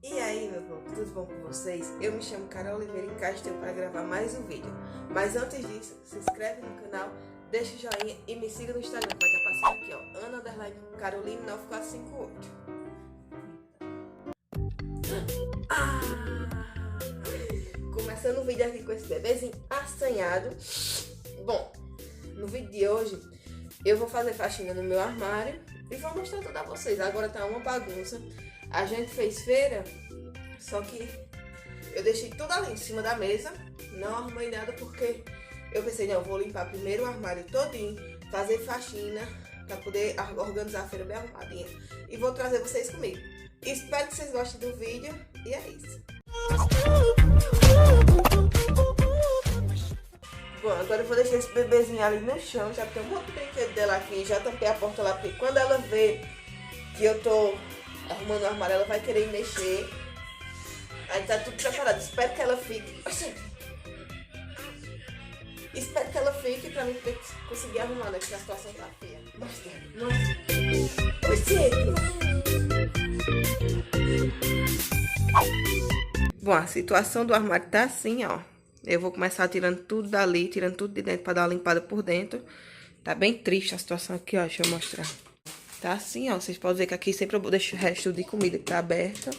E aí, meu povo, tudo bom com vocês? Eu me chamo Carol Oliveira e cá estou para gravar mais um vídeo. Mas antes disso, se inscreve no canal, deixa o joinha e me siga no Instagram, vai estar passando aqui, ó, Ana_Caroline9458. Começando o vídeo aqui com esse bebezinho assanhado. Bom, no vídeo de hoje, eu vou fazer faxina no meu armário e vou mostrar tudo a vocês. Agora tá uma bagunça. A gente fez feira, só que eu deixei tudo ali em cima da mesa, não arrumei nada porque eu pensei, não, eu vou limpar primeiro o armário todinho, fazer faxina para poder organizar a feira bem arrumadinha e vou trazer vocês comigo. Espero que vocês gostem do vídeo e é isso. Bom, agora eu vou deixar esse bebezinho ali no chão, já tem um monte de brinquedo dela aqui, já tampei a porta lá, porque quando ela vê que eu tô arrumando o armário, ela vai querer mexer. Aí tá tudo preparado. Espero que ela fique. Espero que ela fique pra mim conseguir arrumar, né? Porque a situação tá feia. Mostra. Bom, a situação do armário tá assim, ó. Eu vou começar tirando tudo dali, tirando tudo de dentro pra dar uma limpada por dentro. Tá bem triste a situação aqui, ó. Deixa eu mostrar. Tá assim, ó. Vocês podem ver que aqui sempre eu deixo o resto de comida que tá aberta.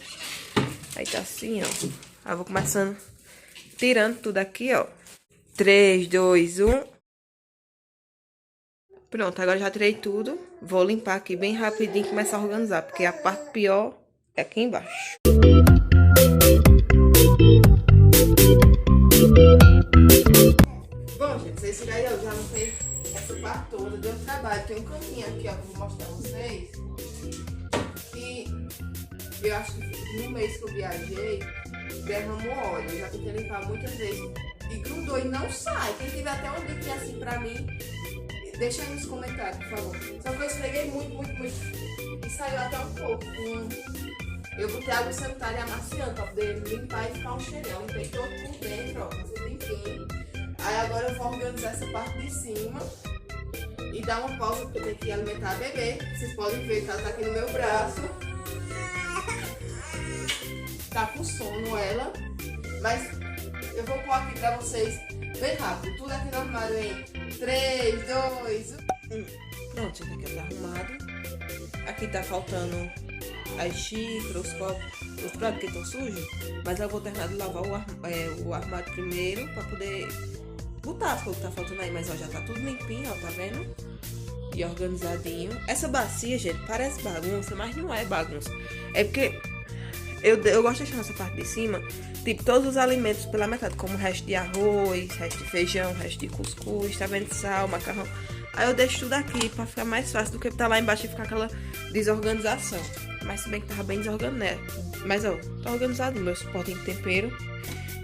Aí tá assim, ó. Aí eu vou começando tirando tudo aqui, ó. 3, 2, 1. Pronto, agora já tirei tudo. Vou limpar aqui bem rapidinho e começar a organizar, porque a parte pior é aqui embaixo. Bom, gente, vocês viram aí, eu já limpei essa parte toda, deu trabalho. Tem um caminho aqui, ó, que eu vou mostrar a vocês. E eu acho que no mês que eu viajei, derramou óleo. Eu já tentei limpar muitas vezes. E grudou e não sai. Quem tiver até um biquinho assim pra mim, deixa aí nos comentários, por favor. Só que eu esfreguei muito. E saiu até um pouco. Eu botei água sanitária amaciando pra poder limpar e ficar um cheirão. Limpei todo por dentro, ó, tudo limpinho. Aí agora eu vou organizar essa parte de cima e dar uma pausa porque eu tenho que alimentar a bebê. Vocês podem ver que ela tá aqui no meu braço. Tá com sono ela, mas eu vou pôr aqui pra vocês bem rápido. Tudo aqui no armário em 3, 2, 1. Pronto, gente, aqui tá arrumado. Aqui tá faltando as xícaras, os copos, os pratos que estão sujos. Mas eu vou terminar de lavar o armário primeiro pra poder botar as coisas que tá faltando aí. Mas ó, já tá tudo limpinho, ó, tá vendo? E organizadinho. Essa bacia, gente, parece bagunça, mas não é bagunça. É porque eu gosto de deixar essa parte de cima, tipo, todos os alimentos pela metade, como resto de arroz, resto de feijão, resto de cuscuz, tá vendo? Sal, macarrão. Aí eu deixo tudo aqui pra ficar mais fácil do que tá lá embaixo e ficar aquela desorganização. Mas se bem que tava bem desorganizado, né? Mas ó, tá organizado meu suporte de tempero,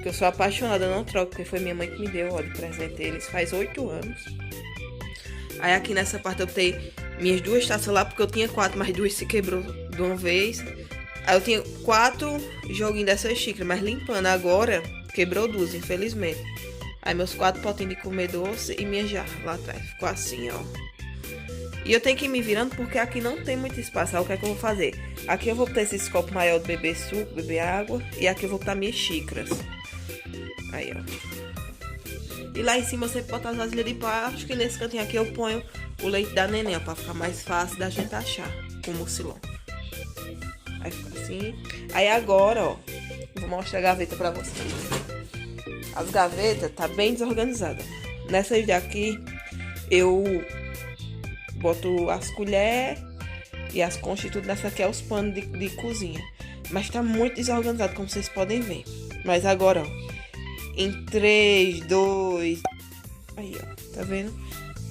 que eu sou apaixonada, eu não troco, porque foi minha mãe que me deu, ó, de presente eles faz 8 anos. Aí aqui nessa parte eu botei minhas 2 taças lá, porque eu tinha 4, mas 2 se quebrou de uma vez. Aí eu tinha 4 joguinhos dessas xícaras, mas limpando agora, quebrou 2, infelizmente. Aí meus 4 potinhos de comer doce e minha jarra lá atrás. Ficou assim, ó. E eu tenho que ir me virando porque aqui não tem muito espaço. Aí o que é que eu vou fazer? Aqui eu vou botar esses copos maiores de beber suco, beber água. E aqui eu vou botar minhas xícaras. Aí, ó. E lá em cima você pode botar as vasilhas de plástico. E nesse cantinho aqui eu ponho o leite da neném, ó, pra ficar mais fácil da gente achar com o mucilão. Aí fica assim. Aí agora, ó, vou mostrar a gaveta pra vocês. As gavetas tá bem desorganizada. Nessas daqui, eu boto as colheres e as conchas e tudo. Nessa aqui é os panos de cozinha. Mas tá muito desorganizado, como vocês podem ver. Mas agora, ó, em 3, 2... Aí, ó, tá vendo?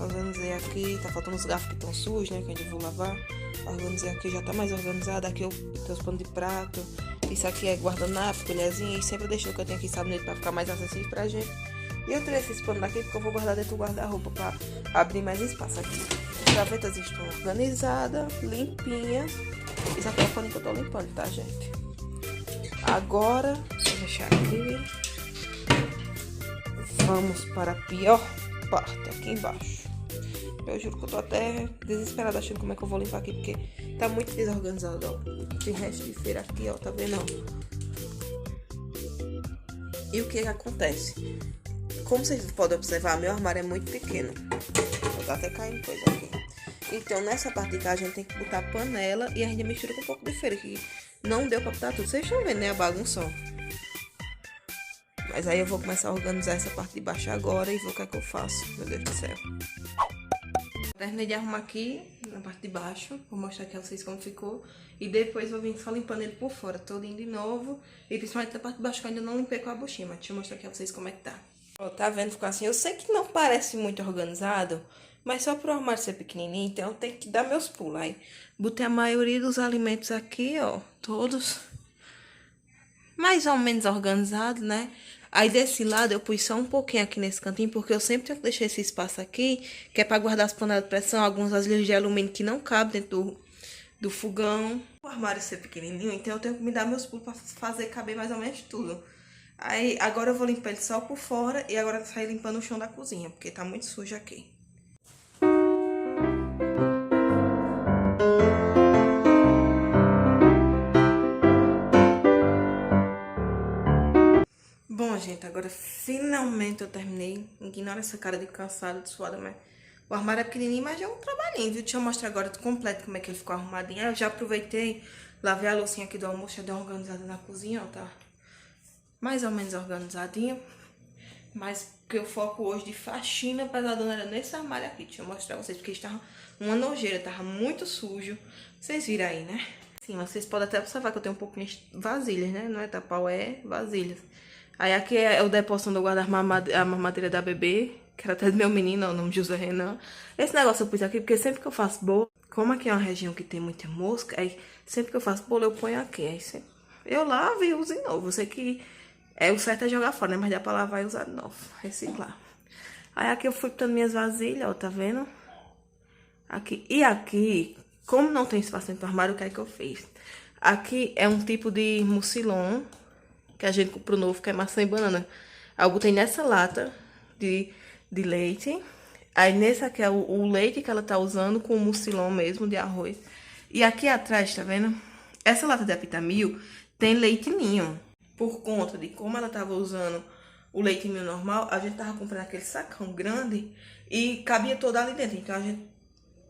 Organizei aqui, tá faltando os garfos que estão sujos, né, que a gente vou lavar. Organizei aqui, já tá mais organizado. Aqui eu tenho os panos de prato. Isso aqui é guardanapo, colherzinha. E sempre deixo no cantinho aqui sabonete pra ficar mais acessível pra gente. E eu tirei esses panos daqui porque eu vou guardar dentro do guarda-roupa pra abrir mais espaço aqui. As gavetas estão organizadas, limpinhas. Isso aqui é o pano que eu tô limpando, tá, gente? Agora, vou deixar aqui. Vamos para a pior parte, aqui embaixo. Eu juro que eu tô até desesperada achando como é que eu vou limpar aqui, porque Tá muito desorganizado, ó. Tem resto de feira aqui, ó, tá vendo, ó? E o que acontece? Como vocês podem observar, meu armário é muito pequeno. Tá até caindo coisa aqui. Então, nessa parte de cá, a gente tem que botar panela e a gente mistura com um pouco de feira, que não deu pra botar tudo. Vocês estão vendo, né, a bagunça, ó. Mas aí eu vou começar a organizar essa parte de baixo agora e ver o que é que eu faço. Meu Deus do céu. Terminei de arrumar aqui na parte de baixo. Vou mostrar aqui a vocês como ficou. E depois vou vir só limpando ele por fora, todinho de novo. E principalmente na parte de baixo que eu ainda não limpei com a buchinha. Mas deixa eu mostrar aqui a vocês como é que tá. Ó, tá vendo? Ficou assim. Eu sei que não parece muito organizado, mas só pro armário ser pequenininho, então eu tenho que dar meus pulos. Aí botei a maioria dos alimentos aqui, ó. Todos mais ou menos organizados, né? Aí desse lado eu pus só um pouquinho aqui nesse cantinho, porque eu sempre tenho que deixar esse espaço aqui, que é pra guardar as panelas de pressão, algumas vasilhas de alumínio que não cabem dentro do fogão. O armário ser pequenininho, então eu tenho que me dar meus pulos pra fazer caber mais ou menos tudo. Aí agora eu vou limpar ele só por fora e agora eu sair limpando o chão da cozinha, porque tá muito sujo aqui. Bom, gente, agora finalmente eu terminei. Ignora essa cara de cansada, de suada, mas o armário é pequenininho, mas é um trabalhinho, viu? Deixa eu mostrar agora completo como é que ele ficou arrumadinho. Aí eu já aproveitei, lavei a loucinha aqui do almoço, já dei uma organizada na cozinha, ó, tá? Mais ou menos organizadinho. Mas que eu foco hoje de faxina pesadona era nesse armário aqui. Deixa eu mostrar pra vocês, porque estava uma nojeira, tava muito sujo. Vocês viram aí, né? Sim, vocês podem até observar que eu tenho um pouquinho de vasilhas, né? Não é tapau, é vasilhas. Aí aqui é o depósito onde eu guardo a mamadeira da bebê, que era até do meu menino, ó, o nome de José Renan. Esse negócio eu pus aqui porque sempre que eu faço bolo, como aqui é uma região que tem muita mosca, aí sempre que eu faço bolo eu ponho aqui. Aí sempre eu lavo e uso de novo. Eu sei que o certo é jogar fora, né? Mas dá pra lavar e usar de novo, reciclar. Aí aqui eu fui botando minhas vasilhas, ó, tá vendo? Aqui. E aqui, como não tem espaço dentro do armário, o que é que eu fiz? Aqui é um tipo de mucilon que a gente comprou novo, que é maçã e banana. Aí eu botei nessa lata de leite. Aí nesse aqui é o leite que ela tá usando com o mucilon mesmo, de arroz. E aqui atrás, tá vendo? Essa lata de Apitamil tem leite ninho. Por conta de como ela tava usando o leite ninho normal, a gente tava comprando aquele sacão grande e cabia toda ali dentro. Então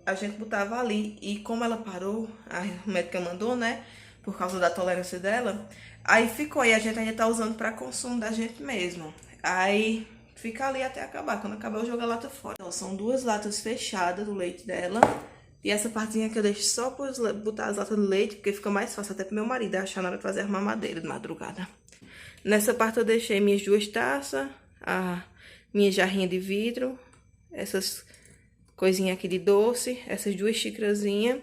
a gente botava ali. E como ela parou, a médica mandou, né? Por causa da tolerância dela. Aí ficou, e a gente ainda tá usando pra consumo da gente mesmo. Aí fica ali até acabar. Quando acabar eu jogo a lata fora. Então, são 2 latas fechadas do leite dela. E essa partezinha que eu deixo só pra botar as latas do leite, porque fica mais fácil até pro meu marido achar na hora de fazer a mamadeira de madrugada. Nessa parte eu deixei minhas 2 taças, a minha jarrinha de vidro, essas coisinhas aqui de doce, essas 2 xícarazinhas.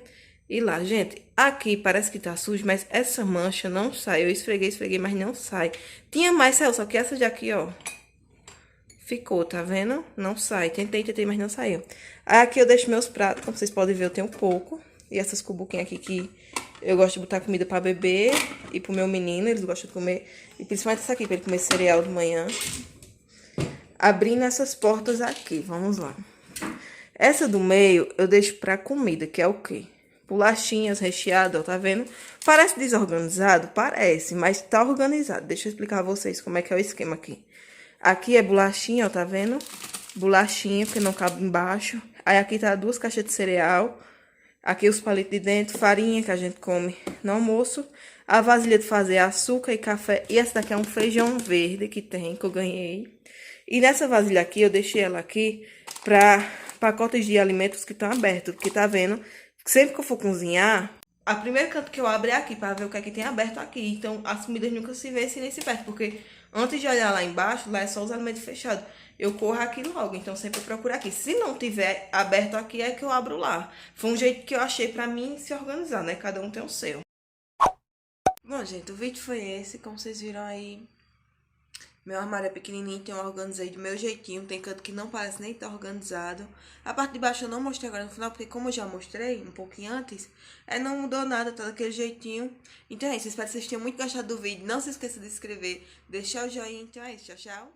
E lá, gente, aqui parece que tá sujo, mas essa mancha não sai. Eu esfreguei, mas não sai. Tinha mais, saiu, só que essa daqui, ó, ficou, tá vendo? Não sai. Tentei, mas não saiu. Aqui eu deixo meus pratos, como vocês podem ver, eu tenho pouco. E essas cubuquinhas aqui que eu gosto de botar comida pra bebê e pro meu menino, eles gostam de comer. E principalmente essa aqui, pra ele comer cereal de manhã. Abrindo essas portas aqui, vamos lá. Essa do meio eu deixo pra comida, que é o quê? Bolachinhas recheadas, ó, tá vendo? Parece desorganizado? Parece, mas tá organizado. Deixa eu explicar a vocês como é que é o esquema aqui. Aqui é bolachinha, ó, tá vendo? Bolachinha, porque não cabe embaixo. Aí aqui tá 2 caixas de cereal. Aqui os palitos de dentro, farinha que a gente come no almoço. A vasilha de fazer açúcar e café. E essa daqui é um feijão verde que tem, que eu ganhei. E nessa vasilha aqui, eu deixei ela aqui pra pacotes de alimentos que estão abertos. Porque tá vendo? Sempre que eu for cozinhar, a primeira canto que eu abro é aqui, pra ver o que é que tem aberto aqui. Então, as comidas nunca se vê se nem se perde, porque antes de olhar lá embaixo, lá é só os alimentos fechados. Eu corro aqui logo, então sempre eu procuro aqui. Se não tiver aberto aqui, é que eu abro lá. Foi um jeito que eu achei pra mim se organizar, né? Cada um tem o seu. Bom, gente, o vídeo foi esse. Como vocês viram aí, meu armário é pequenininho, então eu organizei do meu jeitinho. Tem canto que não parece nem estar organizado. A parte de baixo eu não mostrei agora no final, porque como eu já mostrei um pouquinho antes, não mudou nada, tá daquele jeitinho. Então é isso, espero que vocês tenham muito gostado do vídeo. Não se esqueça de se inscrever, deixar o joinha. Então é isso, tchau, tchau.